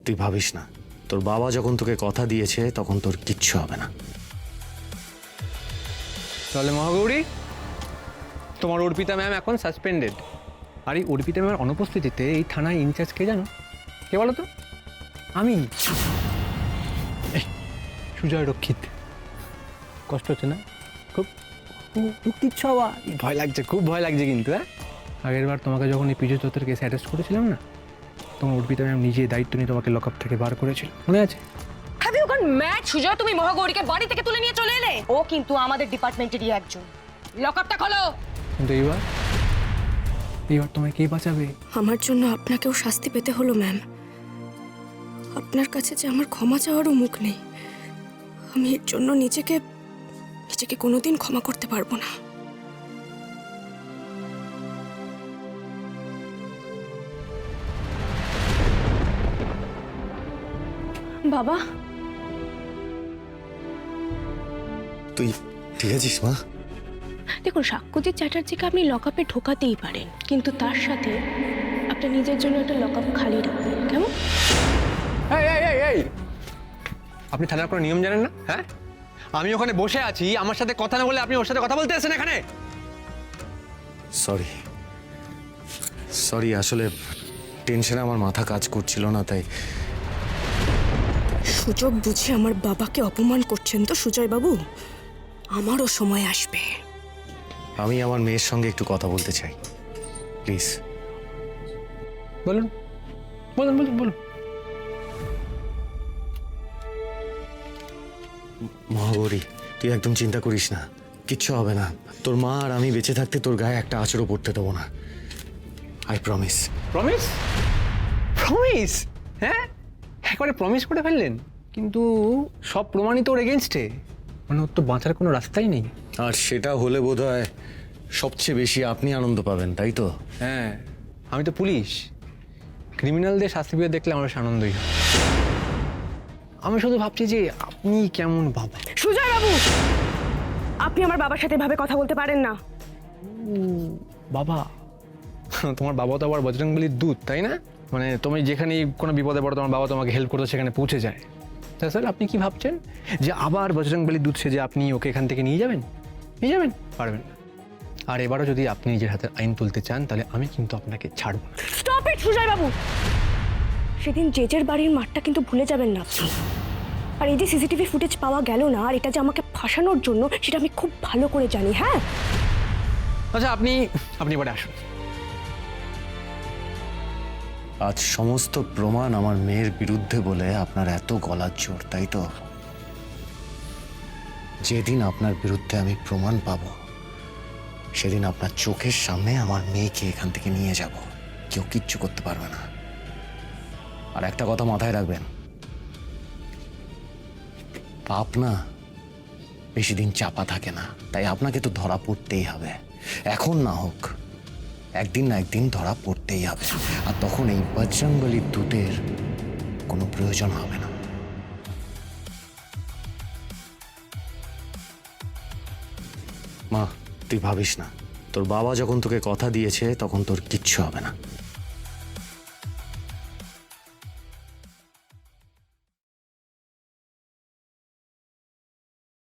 তুই ভাবিস না, তোর বাবা যখন তোকে কথা দিয়েছে তখন তোর কিচ্ছু হবে না। তাহলে মহাগৌরী, তোমার অর্পিতা ম্যাম এখন সাসপেন্ডেড। আর এই অর্পিতা ম্যামের অনুপস্থিতিতে এই থানায় ইনচার্জ কে জানো? কে বলো তো? আমি, সুজয় রক্ষিত। কষ্ট হচ্ছে না? খুব দিচ্ছ বাবা, ভয় লাগছে, খুব ভয় লাগছে কিন্তু। হ্যাঁ, আগের বার তোমাকে যখন এই পিজু দত্তের কেসে অ্যারেস্ট করেছিলাম না, তোমার অর্পিতা ম্যাম নিজে দায়িত্ব নিয়ে তোমাকে লকআপ থেকে বার করেছিল, মনে আছে? Have you gone mad Sujoy? তুমি মহাগৌরীকে বাড়ি থেকে তুলে নিয়ে চলে এলে। ও কিন্তু আমাদের ডিপার্টমেন্টেরই একজন। লকআপটা খোলো। কিন্তু এইবার তোমায় কে বাঁচাবে? আমার জন্য আপনাকেও শাস্তি পেতে হলো ম্যাম। আপনার কাছে যে আমার ক্ষমা চাওয়ারও মুখ নেই। আমি এর জন্য নিজেকে কোনোদিন ক্ষমা করতে পারবো না। বাবা, তুই ঠিক আছিস মা? দেখুন, সাক্ষ্যজিৎ চ্যাটার্জিকে আপনি লকআপে ঢোকাতেই পারেন, কিন্তু তার সাথে আপনার নিজের জন্য একটা লকআপ খালি রাখবেন, কেমন? এই, আপনি থানার কোনো নিয়ম জানেন না? হ্যাঁ, আমি ওখানে বসে আছি, আমার সাথে কথা না বলে আপনি ওর সাথে কথা বলতে আসেন এখানে? সরি, আসলে টেনশনে আমার মাথা কাজ করছিল না, তাই। সুযোগ বুঝে আমার বাবাকে অপমান করছেন তো সুজয় বাবু? আমারও সময় আসবে। আমি আমার মেয়ের সঙ্গে একটু কথা বলতে চাই, প্লিজ। বলুন বলুন বলুন বলুন। মহাগৌরী, তুই একদম চিন্তা করিস না, কিচ্ছু হবে না। তোর মা আর আমি বেঁচে থাকতে তোর গায়ে একটা আঁচড়ও পড়তে দেবো না। I promise. প্রমিস? প্রমিস? হ্যাঁ, একবারে প্রমিস করে ফেললেন? কিন্তু সব প্রমাণিত ওর এগেনস্টে, মানে ওর তো বাঁচার কোনো রাস্তাই নেই। আর সেটা হলে বোধহয় সবচেয়ে বেশি আপনি আনন্দ পাবেন, তাই তো? হ্যাঁ, আমি তো পুলিশ, ক্রিমিনালদের শাস্তি পেয়ে দেখলে আমার বেশ আনন্দই হয়। আমি শুধু ভাবছি যে আপনি কেমন বাবা। সুজয় বাবু, আপনি আমার বাবার সাথে এভাবে কথা বলতে পারেন না। বাবা? তোমার বাবা তো আবার বজরংবলীর দূত, তাই না? মানে তুমি যেখানে কোনো বিপদে পড়ো তোমার বাবা তোমাকে হেল্প করতে সেখানে পৌঁছে যায়। স্যার, আপনি কি ভাবছেন যে আবার বজরংবলীর দূত সেজে আপনি ওকে এখান থেকে নিয়ে যাবেন? পারবেন না। আর এবারও যদি আপনি নিজের হাতে আইন তুলতে চান তাহলে আমি কিন্তু আপনাকে ছাড়ব না। স্টপ ইট সুজয় বাবু, সেদিন জেজের বাড়ির মাঠটা কিন্তু ভুলে যাবেন না আপনি। আর এই যে সিসিটিভি ফুটেজ পাওয়া গেল না, আর এটা যে আমাকে ফাঁসানোর জন্য, সেটা আমি খুব ভালো করে জানি। হ্যাঁ, আচ্ছা, আপনি এবারে আসুন। আজ সমস্ত প্রমাণ আমার মেয়ের বিরুদ্ধে বলে আপনার এত গলার জোর, তাই তো? যেদিন আপনার বিরুদ্ধে আমি প্রমাণ পাবো সেদিন আপনার চোখের সামনে আমার মেয়েকে এখান থেকে নিয়ে যাব, কেউ কিচ্ছু করতে পারবে না। আর একটা কথা মাথায় রাখবেন, পাপ না বেশি দিন চাপা থাকে না, তাই আপনাকে তো ধরা পড়তেই হবে। এখন না হোক, একদিন না একদিন ধরা পড়তেই হবে। আর তখন এই বজরংবলীর দূতের কোনো প্রয়োজন হবে না। মা, তুই ভাবিস না, তোর বাবা যখন তোকে কথা দিয়েছে তখন তোর কিচ্ছু হবে না।